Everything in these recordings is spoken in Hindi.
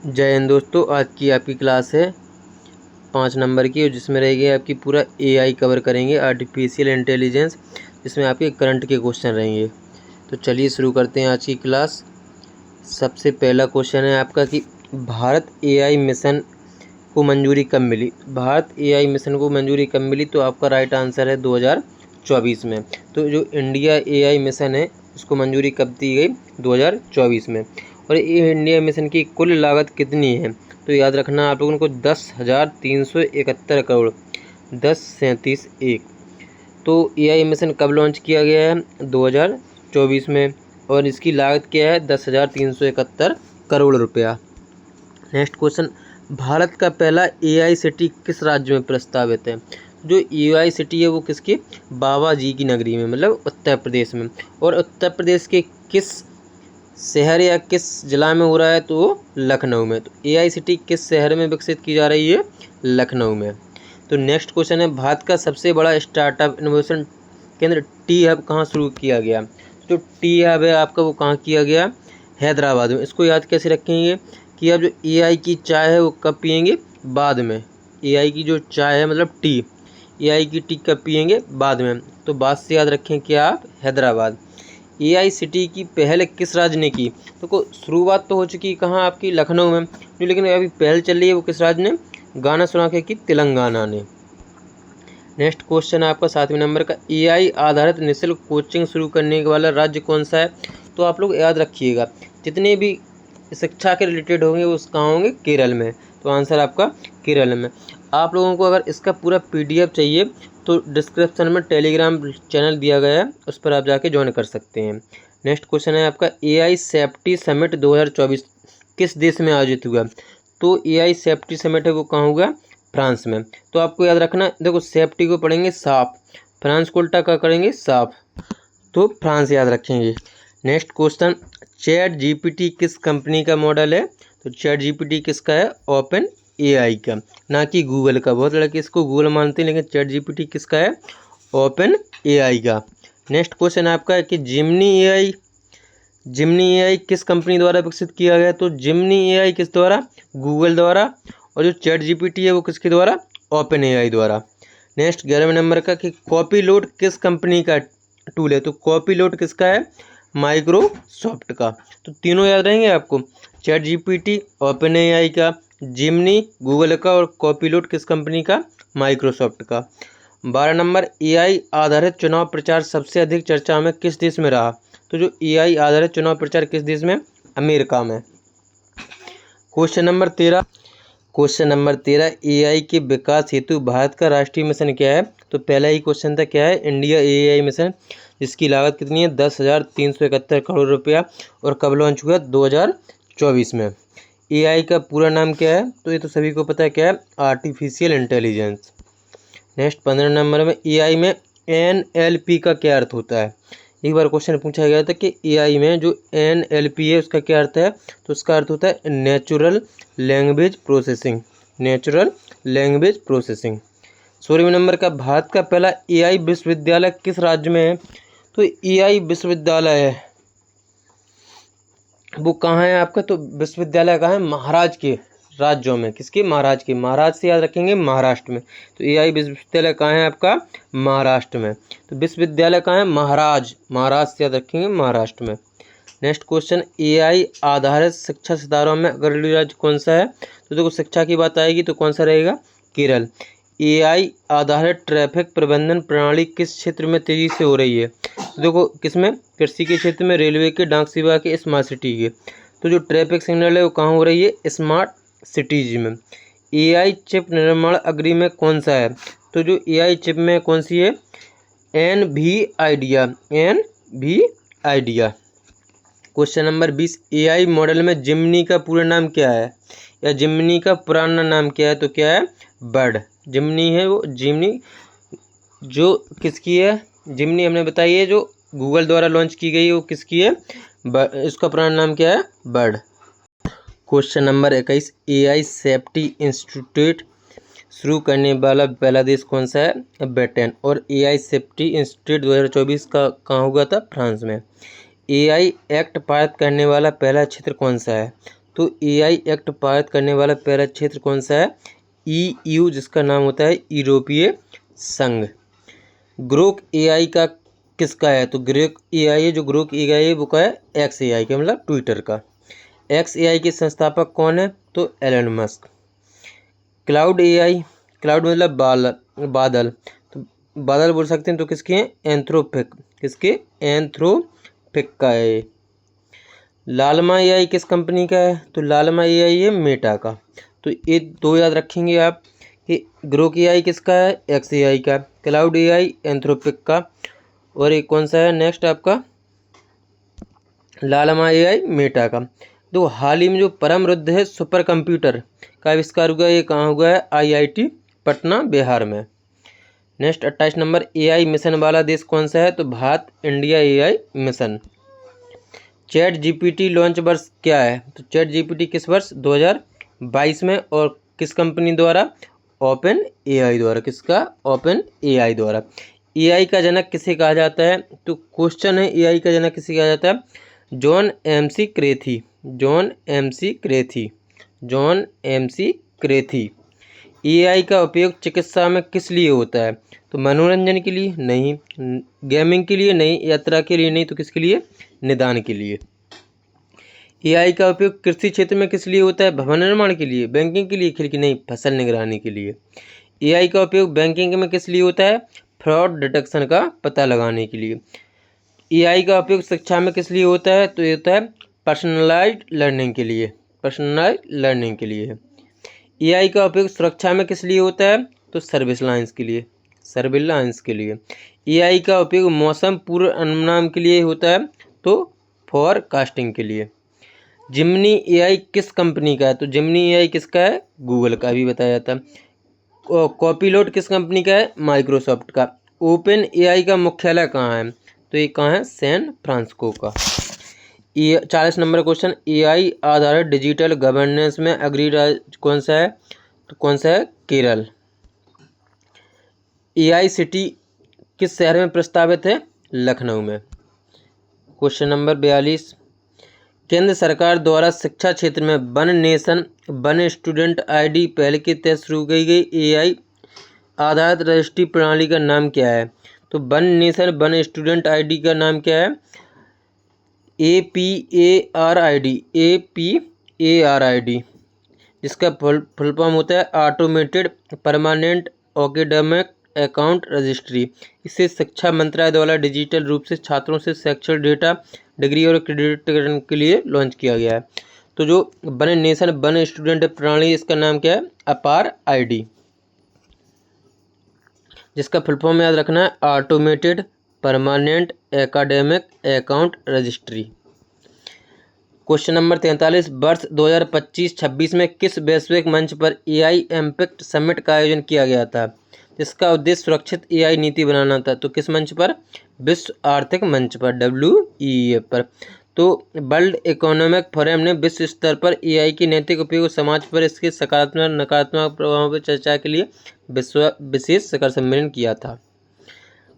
जय हिंद दोस्तों। आज की आपकी क्लास है 5 नंबर की, और जिसमें रहेगी आपकी पूरा एआई कवर करेंगे, आर्टिफिशियल इंटेलिजेंस, जिसमें आपके करंट के क्वेश्चन रहेंगे। तो चलिए शुरू करते हैं आज की क्लास। सबसे पहला क्वेश्चन है आपका कि भारत एआई मिशन को मंजूरी कब मिली। भारत एआई मिशन को मंजूरी कब मिली, तो आपका राइट आंसर है 2024 में। तो जो इंडिया एआई मिशन है उसको मंजूरी कब दी गई, 2024 में। और ये इंडिया मिशन की कुल लागत कितनी है, तो याद रखना आप लोगों को 10,371 करोड़, 10,37,1। तो एआई मिशन कब लॉन्च किया गया है, 2024 में, और इसकी लागत क्या है, 10,371 करोड़ रुपया। नेक्स्ट क्वेश्चन, भारत का पहला एआई सिटी किस राज्य में प्रस्तावित है। जो एआई सिटी है वो किसकी, बाबा जी की नगरी में, मतलब उत्तर प्रदेश में। और उत्तर प्रदेश के किस शहर या किस जिला में हो रहा है, तो वो लखनऊ में। तो एआई सिटी किस शहर में विकसित की जा रही है, लखनऊ में। तो नेक्स्ट क्वेश्चन है, भारत का सबसे बड़ा स्टार्टअप इनोवेशन केंद्र टी हब कहाँ शुरू किया गया। जो टी हब है आपका वो कहाँ किया गया, हैदराबाद में। इसको याद कैसे रखेंगे कि आप जो एआई की चाय है वो कब पियेंगे, बाद में। एआई की जो चाय है मतलब टी, एआई की टी कब पियेंगे, बाद में। तो बात से याद रखें कि आप हैदराबाद। एआई सिटी की पहल किस राज्य ने की, तो शुरुआत तो हो चुकी कहाँ आपकी, लखनऊ में, जो लेकिन अभी पहल चल रही है वो किस राज्य ने, गाना सुना के की, तेलंगाना ने। नेक्स्ट क्वेश्चन है आपका 7वें नंबर का, एआई आधारित निःशुल्क कोचिंग शुरू करने वाला राज्य कौन सा है। तो आप लोग याद रखिएगा, जितने भी शिक्षा के रिलेटेड होंगे वो कहाँ होंगे, केरल में। तो आंसर आपका केरल में। आप लोगों को अगर इसका पूरा पीडीएफ चाहिए तो डिस्क्रिप्शन में टेलीग्राम चैनल दिया गया है, उस पर आप जाके ज्वाइन कर सकते हैं। नेक्स्ट क्वेश्चन है आपका, एआई सेफ्टी समिट 2024 किस देश में आयोजित हुआ। तो एआई सेफ्टी समिट है वो कहाँ हुआ, फ्रांस में। तो आपको याद रखना, देखो सेफ्टी को पढ़ेंगे साफ, फ्रांस को उल्टा क्या करेंगे, साफ, तो फ्रांस याद रखेंगे। नेक्स्ट क्वेश्चन, चैट जीपीटी किस कंपनी का मॉडल है। तो चैट जीपीटी किसका है, ओपन एआई का, ना कि गूगल का। बहुत लड़के इसको गूगल मानते हैं, लेकिन चैट जीपीटी किसका है, ओपन एआई का। नेक्स्ट क्वेश्चन आपका है कि जिमनी एआई किस कंपनी द्वारा विकसित किया गया। तो जिमनी एआई किस द्वारा, गूगल द्वारा। और जो चैट जीपीटी है वो किसके द्वारा, ओपन एआई द्वारा। नेक्स्ट 11वें नंबर का कि कॉपीलोड किस कंपनी का टूल है। तो कॉपीलोड किसका है, माइक्रोसॉफ्ट का। तो तीनों याद रहेंगे आपको, चैट जीपीटी ओपन एआई का, जिमनी गूगल का, और कॉपीलोड किस कंपनी का, माइक्रोसॉफ्ट का। 12 नंबर, एआई आधारित चुनाव प्रचार सबसे अधिक चर्चा में किस देश में रहा। तो जो एआई आधारित चुनाव प्रचार किस देश में, अमेरिका में। क्वेश्चन नंबर 13, एआई के विकास हेतु भारत का राष्ट्रीय मिशन क्या है। तो पहला ही क्वेश्चन था, क्या है, इंडिया एआई मिशन, जिसकी लागत कितनी है, 10,371 करोड़ रुपया, और कब लॉन्च हुआ, 2024 में। एआई का पूरा नाम क्या है, तो ये तो सभी को पता है, क्या है, आर्टिफिशियल इंटेलिजेंस। नेक्स्ट 15 नंबर में, एआई में एनएलपी का क्या अर्थ होता है। एक बार क्वेश्चन पूछा गया था कि एआई में जो एनएलपी है उसका क्या अर्थ है। तो उसका अर्थ होता है natural language processing, natural language processing. 16वें नंबर का, भारत का पहला एआई विश्वविद्यालय किस राज्य में है। तो एआई विश्वविद्यालय है वो कहाँ है आपका, तो विश्वविद्यालय कहाँ है, महाराज के राज्यों में। किसके, महाराज के। महाराज से याद रखेंगे महाराष्ट्र में। तो एआई विश्वविद्यालय कहाँ है आपका, महाराष्ट्र में। तो विश्वविद्यालय कहाँ है, महाराज, महाराज से याद रखेंगे महाराष्ट्र में। नेक्स्ट क्वेश्चन, एआई आधारित शिक्षा सुधारों में अग्रणी राज्य कौन सा है। तो देखो शिक्षा की बात आएगी तो कौन सा रहेगा, केरल। एआई आधारित ट्रैफिक प्रबंधन प्रणाली किस क्षेत्र में तेजी से हो रही है। तो देखो किसमें, कृषि के क्षेत्र में, रेलवे के, डाक सेवा के, स्मार्ट सिटी के। तो जो ट्रैफिक सिग्नल है वो कहाँ हो रही है, स्मार्ट सिटीज में। एआई चिप निर्माण अग्री में कौन सा है। तो जो एआई चिप में कौन सी है, एनवीआईडिया, एनवीआईडिया। क्वेश्चन नंबर 20, एआई मॉडल में जिमनी का पूरा नाम क्या है, या जिमनी का पुराना नाम क्या है। तो क्या है, बर्ड। जिमनी है वो, जिमनी जो किसकी है, जिमनी हमने बताई है जो गूगल द्वारा लॉन्च की गई है, वो किसकी है, इसका पुराना नाम क्या है, bird. Question number 21, AI safety institute शुरू करने वाला पहला देश कौन सा है, ब्रिटेन। और एआई सेफ्टी इंस्टीट्यूट 2024 का कहाँ हुआ था, फ्रांस में। एआई एक्ट पारित करने वाला पहला क्षेत्र कौन सा है। तो AI एक्ट पारित करने वाला पहला क्षेत्र कौन सा है? EU, जिसका नाम होता है यूरोपीय संघ। ग्रोक AI का किसका है? तो ग्रोक AI है, जो ग्रोक AI है वो का है XAI का, मतलब ट्विटर का। XAI के संस्थापक कौन है? तो Elon Musk. Claude AI, cloud मतलब बादल, तो बादल बोल सकते हैं, तो किसके हैं? एंथ्रोपिक, किसके? एंथ्रोपिक का है। लालमा AI किस कंपनी का है? तो लालमा AI है मेटा का। तो ये दो याद रखेंगे आप कि ग्रोक AI किसका है? XAI का। क्लाउड AI एंथ्रोपिक का। और एक कौन सा है नेक्स्ट आपका? लालमा AI मेटा का। तो हाल ही में जो परम रुद्ध है सुपर कंप्यूटर का आविष्कार हुआ, ये कहाँ हुआ है? IIT पटना बिहार में। नेक्स्ट 28 नंबर, AI मिशन वाला देश कौन सा है? तो Bharat, India AI mission. ChatGPT launch वर्ष क्या है? तो ChatGPT किस वर्ष? 2022 में। और किस कंपनी द्वारा? ओपन AI द्वारा। किसका? ओपन AI द्वारा। AI का जनक किसे कहा जाता है? तो क्वेश्चन है, AI का जनक किसे कहा जाता है? John MC Carthy. John MC Carthy. John MC Carthy. AI का उपयोग चिकित्सा में किस लिए होता है? तो मनोरंजन के लिए? नहीं। गेमिंग के लिए? नहीं। यात्रा के लिए? नहीं। तो किसके लिए? निदान के लिए। AI का उपयोग कृषि क्षेत्र में किस लिए होता है? भवन निर्माण के लिए? बैंकिंग के लिए? खिड़की? नहीं, फसल निगरानी के लिए। AI का उपयोग बैंकिंग में किस लिए होता है? फ्रॉड डिटेक्शन का पता लगाने के लिए। AI का उपयोग शिक्षा में किस लिए होता है? तो ये होता है पर्सनलाइज्ड लर्निंग के लिए। पर्सनलाइज्ड लर्निंग के लिए। AI का उपयोग सुरक्षा में किस लिए होता है? तो सर्विलांस के लिए। सर्विलांस के लिए। AI का उपयोग मौसम पूर्व अनुमान के लिए होता है, तो फॉरकास्टिंग के लिए। जिमनी AI किस कंपनी का है? तो जिमनी AI किसका है? गूगल का, भी बताया जाता है। कॉपीलोट किस कंपनी का है? माइक्रोसॉफ्ट का। ओपन AI का मुख्यालय कहाँ है? तो ये कहाँ है? सैन फ्रांसिस्को का। 40 नंबर क्वेश्चन, AI आधारित डिजिटल गवर्नेंस में अग्रणी राज्य कौन सा है? तो कौन सा है? केरल। AI सिटी किस शहर में प्रस्तावित है? लखनऊ में। क्वेश्चन नंबर 42, केंद्र सरकार द्वारा शिक्षा क्षेत्र में one nation one student ID पहल के तहत शुरू की गई AI आधारित रजिस्ट्री प्रणाली का नाम क्या है? तो one nation one student ID का नाम क्या है? APARID। APARID, जिसका फुल फॉर्म होता है automated permanent academic account registry. इसे शिक्षा मंत्रालय द्वारा डिजिटल रूप से छात्रों से शैक्षणिक डेटा, डिग्री और क्रेडिटकरण के लिए लॉन्च किया गया है। तो जो वन नेशन वन स्टूडेंट प्रणाली, इसका नाम क्या है? APARID, जिसका फुल फॉर्म याद रखना है automated permanent academic account registry. Question number 43, वर्ष 2025-26 में किस वैश्विक मंच पर AI इम्पैक्ट समिट का आयोजन किया गया था, जिसका उद्देश्य सुरक्षित AI नीति बनाना था? तो किस मंच पर? विश्व आर्थिक मंच पर, WEF पर। तो वर्ल्ड इकोनॉमिक फोरम ने विश्व स्तर पर AI के नैतिक उपयोग समाज पर इसके सकारात्मक और नकारात्मक प्रभावों पर चर्चा के लिए विशेष शिखर सम्मेलन किया था।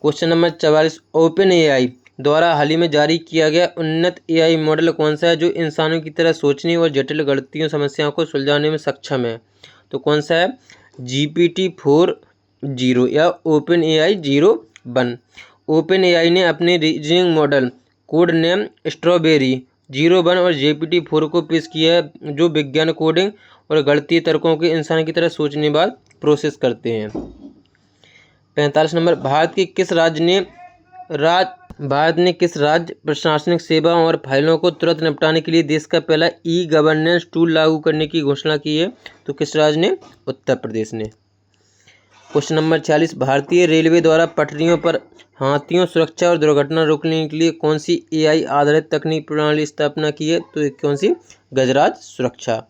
क्वेश्चन नंबर 44, ओपन AI द्वारा हाल ही में जारी किया गया उन्नत AI मॉडल कौन सा है जो इंसानों की तरह सोचने और जटिल गणितीय समस्याओं को सुलझाने में सक्षम है? तो कौन सा है? GPT-4.0 या ओपन AI 0.1। ओपन AI ने अपने reasoning model code name strawberry 0.1 और GPT-4 को पेश किया है, जो विज्ञान कोडिंग और गणितीय तर्कों के इंसान की तरह सोचने बाद प्रोसेस करते हैं। 45 नंबर, भारत के किस राज्य प्रशासनिक सेवाओं और फाइलों को तुरंत निपटाने के लिए देश का पहला ई-गवर्नेंस टूल लागू करने की घोषणा की है? तो किस राज्य ने? उत्तर प्रदेश ने। क्वेश्चन नंबर 46, भारतीय रेलवे द्वारा पटरियों पर हाथियों सुरक्षा और दुर्घटना रोकने के लिए कौन सी AI आधारित तकनीक प्रणाली स्थापना की है? तो कौन सी? गजराज सुरक्षा।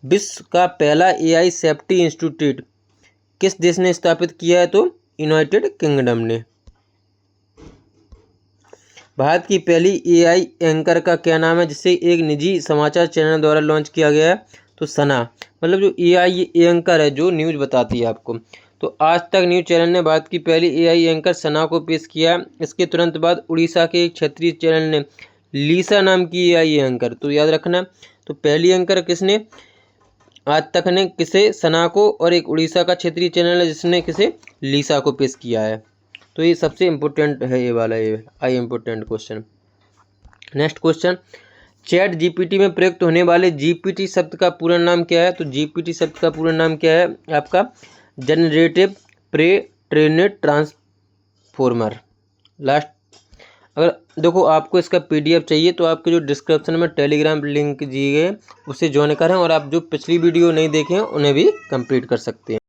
विश्व का पहला AI सेफ्टी इंस्टीट्यूट किस देश ने स्थापित किया है? तो यूनाइटेड किंगडम ने। भारत की पहली AI एंकर का क्या नाम है, जिसे एक निजी समाचार चैनल द्वारा लॉन्च किया गया है? तो सना, मतलब जो AI एंकर है जो न्यूज़ बताती है आपको। तो आज तक न्यूज़ चैनल ने भारत की पहली AI एंकर सना को पेश किया है। इसके तुरंत बाद उड़ीसा के एक क्षेत्रीय चैनल ने लीसा नाम की AI एंकर, तो याद रखना तो पहली एंकर किसने, आज तक ने किसे, सना को, और एक उड़ीसा का क्षेत्रीय चैनल है जिसने किसे, लीसा को पेश किया है। तो ये सबसे इम्पोर्टेंट है ये वाला, ये AI important question. Next question, ChatGPT में प्रयुक्त होने वाले जीपीटी शब्द का पूरा नाम क्या है। तो जीपीटी शब्द का पूरा नाम क्या है आपका, generative pre trained transformer. Last, अगर देखो आपको इसका पीडीएफ चाहिए तो आपके जो डिस्क्रिप्शन में टेलीग्राम लिंक दिए गए उससे ज्वाइन करें, और आप जो पिछली वीडियो नहीं देखे हैं उन्हें भी कंप्लीट कर सकते हैं।